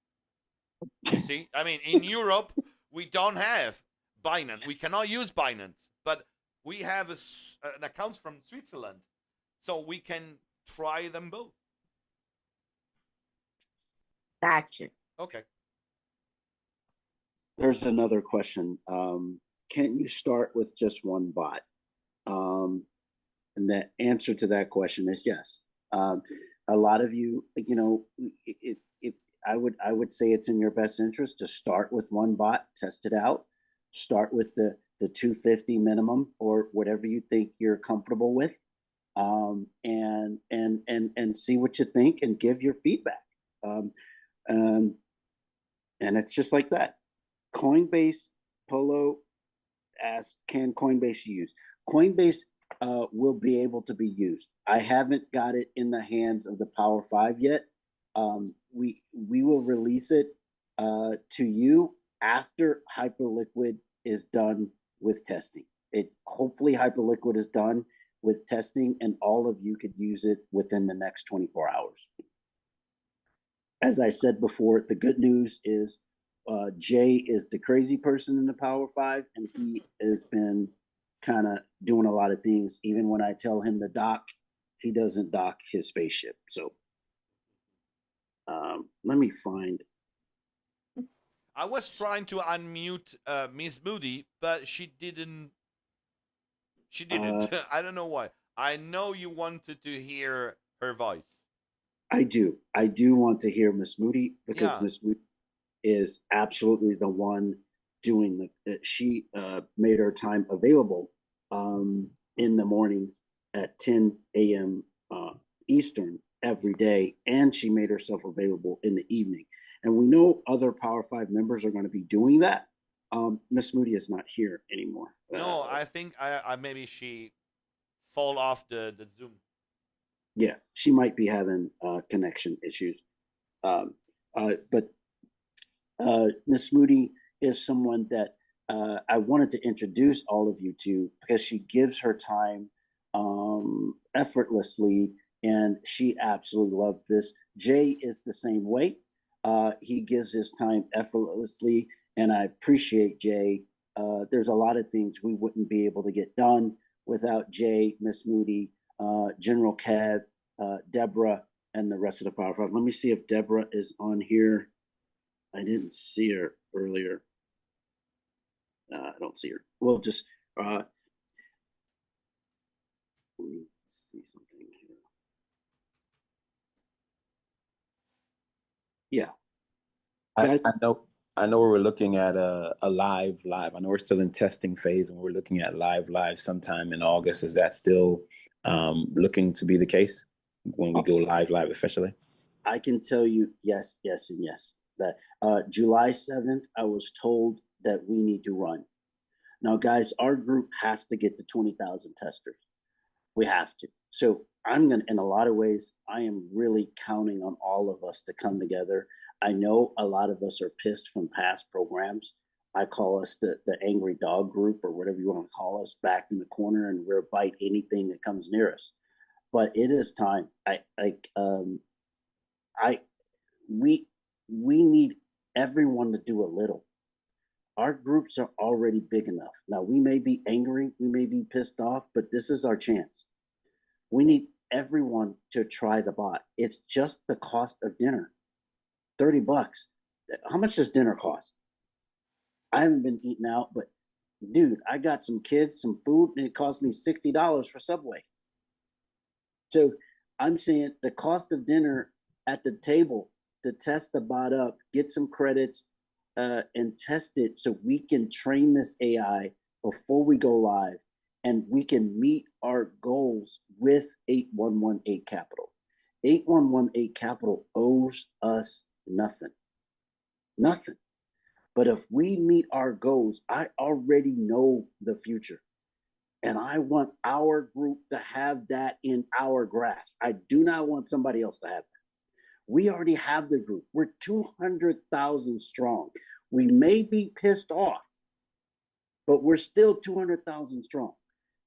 Speaker 1: You see? I mean, in Europe, we don't have Binance. We cannot use Binance. But we have an account from Switzerland. So we can try them both.
Speaker 4: Gotcha.
Speaker 1: Okay.
Speaker 2: There's another question. Can you start with just one bot? And the answer to that question is yes. A lot of you, I would say it's in your best interest to start with one bot, test it out, start with the 250 minimum or whatever you think you're comfortable with, and see what you think and give your feedback. And it's just like that. Coinbase, Polo asked, can Coinbase use? Coinbase will be able to be used. I haven't got it in the hands of the Power 5 yet. We will release it to you after HyperLiquid is done with testing. Hopefully HyperLiquid is done with testing and all of you could use it within the next 24 hours. As I said before, the good news is Jay is the crazy person in the Power 5, and he has been kind of doing a lot of things. Even when I tell him to dock, he doesn't dock his spaceship. So let me find.
Speaker 1: I was trying to unmute Miss Moody, but she didn't. She didn't. I don't know why. I know you wanted to hear her voice.
Speaker 2: I do. I do want to hear Miss Moody because Miss Moody is absolutely the one doing she made her time available in the mornings at 10 a.m. Eastern every day, and she made herself available in the evening. And we know other Power 5 members are going to be doing that. Miss Moody is not here anymore.
Speaker 1: No, I think I maybe she fall off the Zoom.
Speaker 2: Yeah, she might be having connection issues. But Miss Moody is someone that I wanted to introduce all of you to because she gives her time effortlessly, and she absolutely loves this. Jay is the same way. He gives his time effortlessly, and I appreciate Jay. There's a lot of things we wouldn't be able to get done without Jay, Miss Moody, General Kev, Deborah, and the rest of the power. Let me see if Deborah is on here. I didn't see her earlier. I don't see her. We'll just let me see something here. Yeah.
Speaker 5: I know we're looking at a live. I know we're still in testing phase, and we're looking at live sometime in August. Is that still looking to be the case when we go live officially?
Speaker 2: I can tell you yes, and yes. That July 7th, I was told that we need to run. Now, guys, our group has to get to 20,000 testers. We have to. So in a lot of ways, I am really counting on all of us to come together. I know a lot of us are pissed from past programs. I call us the angry dog group, or whatever you want to call us, back in the corner, and we'll bite anything that comes near us. But it is time. We need everyone to do a little. Our groups are already big enough. Now, we may be angry, we may be pissed off, but this is our chance. We need everyone to try the bot. It's just the cost of dinner. $30. How much does dinner cost? I haven't been eating out, but dude, I got some kids, some food, and it cost me $60 for Subway. So I'm saying the cost of dinner at the table to test the bot up, get some credits, and test it so we can train this AI before we go live, and we can meet our goals with 8118 Capital. 8118 Capital owes us nothing. But if we meet our goals, I already know the future. And I want our group to have that in our grasp. I do not want somebody else to have that. We already have the group. We're 200,000 strong. We may be pissed off, but we're still 200,000 strong.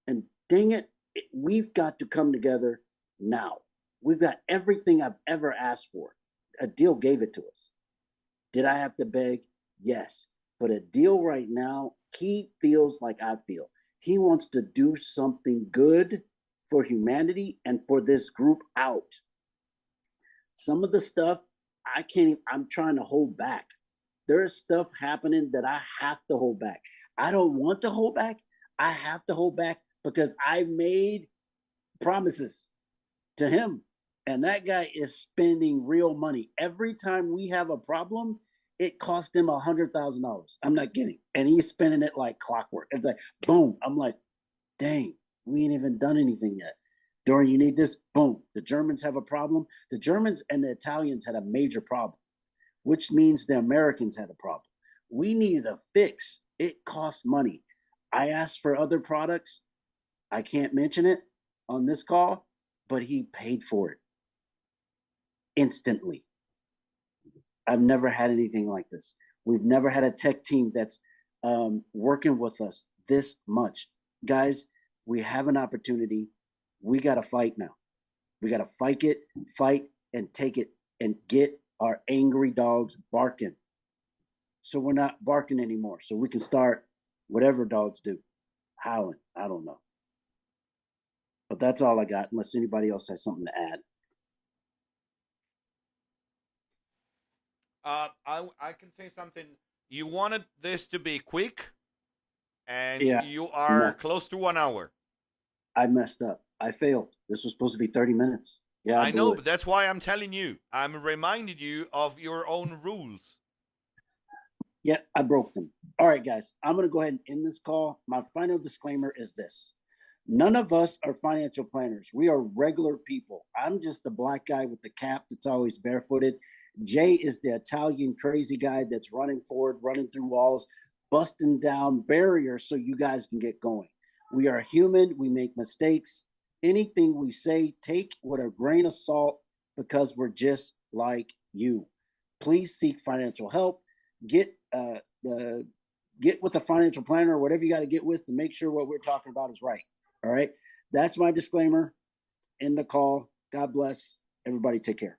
Speaker 2: And dang it, we've got to come together now. We've got everything I've ever asked for. Adil gave it to us. Did I have to beg? Yes. But Adil right now, he feels like I feel. He wants to do something good for humanity and for this group out. Some of the stuff I'm trying to hold back. There's stuff happening that I have to hold back. I don't want to hold back. I have to hold back because I made promises to him. And that guy is spending real money. Every time we have a problem, it cost him $100,000. I'm not kidding. And he's spending it like clockwork. It's like, boom. I'm like, dang, we ain't even done anything yet. Dorian, you need this? Boom. The Germans have a problem. The Germans and the Italians had a major problem, which means the Americans had a problem. We needed a fix. It costs money. I asked for other products. I can't mention it on this call, but he paid for it instantly. I've never had anything like this. We've never had a tech team that's working with us this much. Guys, we have an opportunity. We got to fight now. We got to fight and take it and get our angry dogs barking. So we're not barking anymore. So we can start whatever dogs do, howling. I don't know. But that's all I got, unless anybody else has something to add.
Speaker 1: I can say something. You wanted this to be quick, and
Speaker 2: Yeah,
Speaker 1: you are close to 1 hour.
Speaker 2: I messed up. I failed. This was supposed to be 30 minutes. Yeah,
Speaker 1: I know, but that's why I'm telling you. I'm reminding you of your own rules.
Speaker 2: Yeah, I broke them. All right, guys, I'm going to go ahead and end this call. My final disclaimer is this. None of us are financial planners. We are regular people. I'm just the black guy with the cap that's always barefooted. Jay is the Italian crazy guy that's running forward, running through walls, busting down barriers so you guys can get going. We are human. We make mistakes. Anything we say, take with a grain of salt because we're just like you. Please seek financial help. Get with a financial planner or whatever you got to get with to make sure what we're talking about is right. All right. That's my disclaimer. End the call. God bless. Everybody take care.